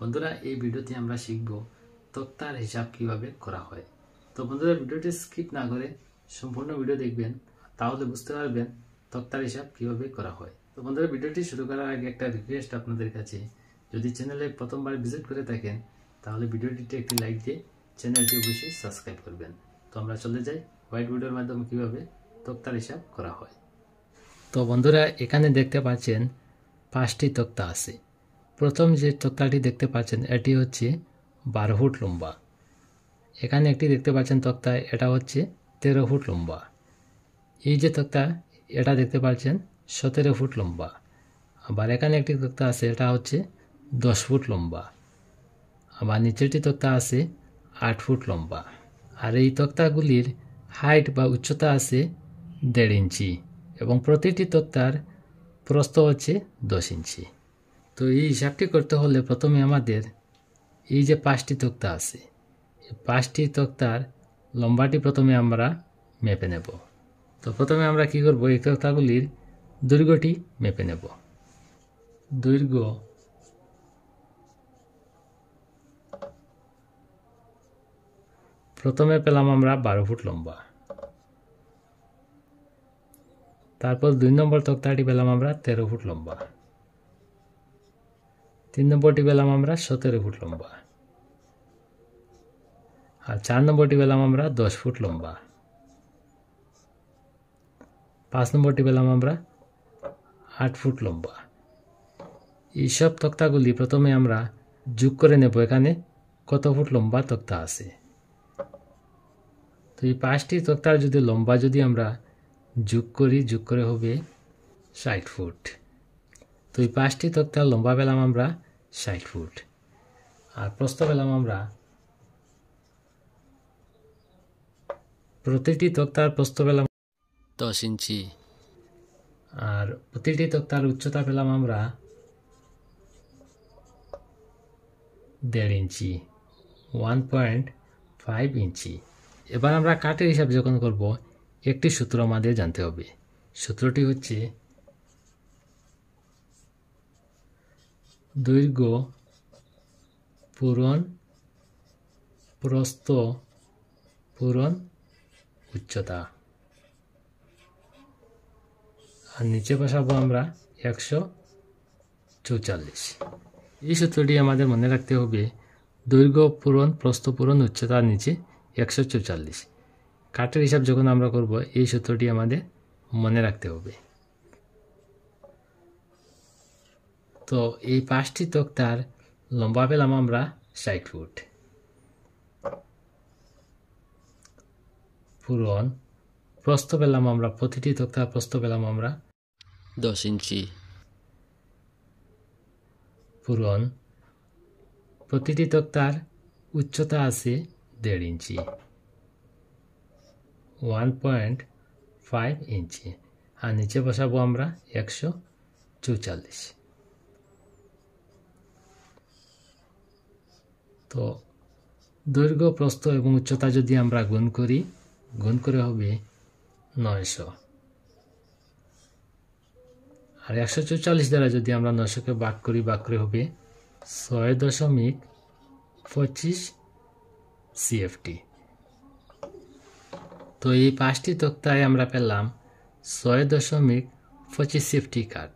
বন্ধুরা এই ভিডিওতে আমরা শিখব তক্তার হিসাব কিভাবে করা হয়। তো বন্ধুরা ভিডিওটি স্কিপ না করে সম্পূর্ণ ভিডিও দেখবেন, তাহলে বুঝতে পারবেন তক্তার হিসাব কিভাবে করা হয়। তো বন্ধুরা ভিডিওটি শুরু করার আগে একটা রিকোয়েস্ট আপনাদের কাছে, যদি চ্যানেলে প্রথমবার ভিজিট করে থাকেন তাহলে ভিডিওটিতে একটি লাইক দিয়ে চ্যানেলটি অবশ্যই সাবস্ক্রাইব করবেন। তো আমরা চলে যাই হোয়াইট বোর্ডের মাধ্যমে কিভাবে তক্তার হিসাব করা হয়। তো বন্ধুরা এখানে দেখতে পাচ্ছেন 5টি তক্তা আছে। প্রথম যে তক্তাটি দেখতে পাচ্ছেন এটি হচ্ছে 12 ফুট লম্বা। এখানে একটি দেখতে পাচ্ছেন তক্তা, এটা হচ্ছে 13 ফুট লম্বা। এই যে তক্তা এটা দেখতে পাচ্ছেন 17 ফুট লম্বা। আবার এখানে একটি তক্তা আছে, এটা হচ্ছে 10 ফুট লম্বা। আবার নিচেরটি তক্তা আছে 8 ফুট লম্বা। আর এই তক্তাগুলির হাইট বা উচ্চতা আছে 1.5 ইঞ্চি এবং প্রতিটি তক্তার প্রস্থ হচ্ছে 10 ইঞ্চি। তো এই হিসাবটি করতে হলে প্রথমে আমাদের এই যে 5টি তক্তা আছে, এই 5টি তক্তার লম্বাটি প্রথমে আমরা মেপে নেব। তো প্রথমে আমরা কি করব, এই তক্তাগুলির দৈর্ঘ্যটি মেপে নেব। দৈর্ঘ্য প্রথমে পেলাম আমরা 12 ফুট লম্বা। তারপর 2 নম্বর তক্তাটি পেলাম আমরা 13 ফুট লম্বা। 3 নম্বরটি পেলাম আমরা 17 ফুট লম্বা। আর 4 নম্বরটি পেলাম আমরা 10 ফুট লম্বা। 5 নম্বরটি পেলাম আমরা 8 ফুট লম্বা। এইসব তক্তাগুলি প্রথমে আমরা যোগ করে নেব, এখানে কত ফুট লম্বা তক্তা আছে। তো এই 5টি তক্তার যদি লম্বা যদি আমরা যোগ করি, যোগ করে হবে 60 ফুট। তো এই 5টি তক্তার লম্বা পেলাম আমরা 60 ফুট। আর প্রস্থ পেলাম আমরা, প্রতিটি তক্তার প্রস্থ পেলাম 10 ইঞ্চি। আর প্রতিটি তক্তার উচ্চতা পেলাম আমরা 1.5 ইঞ্চি, 1.5 ইঞ্চি। এবার আমরা কাঠের হিসাব যখন করব, একটি সূত্র আমাদের জানতে হবে। সূত্রটি হচ্ছে দৈর্ঘ্য পূরণ প্রস্থ পূরণ উচ্চতা। আর নিচে বসাবো আমরা 144। এই সূত্রটি আমাদের মনে রাখতে হবে, দৈর্ঘ্য পূরণ প্রস্থ পূরণ উচ্চতার নিচে 144। কাঠের হিসাব যখন আমরা করব, এই সূত্রটি আমাদের মনে রাখতে হবে। তো এই 5টি তক্তার লম্বা পেলাম আমরা 60 ফুট। পূরণ প্রস্থ পেলাম আমরা, প্রতিটি তক্তার প্রস্থ পেলাম আমরা 10 ইঞ্চি। পূরণ প্রতিটি তক্তার উচ্চতা আছে 1.5 ইঞ্চি, 1.5 ইঞ্চি। আর নিচে বসাবো আমরা 144। তো দৈর্ঘ্য প্রস্থ এবং উচ্চতা যদি আমরা গুণ করি, গুণ করে হবে 900। আর 144 দ্বারা যদি আমরা 900কে ভাগ করি, ভাগ করে হবে 6.25 CFT। তো এই 5টি তক্তায় আমরা পেলাম 6.25 CFT কাঠ।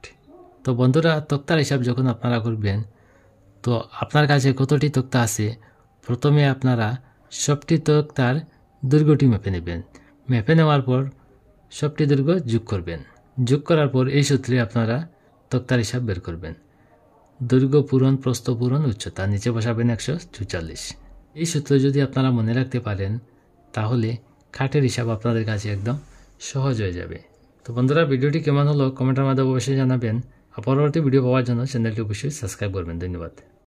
তো বন্ধুরা তক্তার হিসাব যখন আপনারা করবেন, তো আপনার কাছে কতটি তক্তা আছে, প্রথমে আপনারা সবটি তক্তার দৈর্ঘ্যটি মেপে নেবেন। মেপে নেওয়ার পর সবটি দৈর্ঘ্য যোগ করবেন। যোগ করার পর এই সূত্রে আপনারা তক্তার হিসাব বের করবেন। দৈর্ঘ্য পূরণ প্রস্থ পূরণ উচ্চতা, নিচে বসাবেন 144। এই সূত্র যদি আপনারা মনে রাখতে পারেন, তাহলে কাঠের হিসাব আপনাদের কাছে একদম সহজ হয়ে যাবে। তো বন্ধুরা ভিডিওটি কেমন হলো কমেন্টের মাধ্যমে অবশ্যই জানাবেন। পরবর্তী ভিডিও পাওয়ার জন্য চ্যানেলটি অবশ্যই সাবস্ক্রাইব করবেন। ধন্যবাদ।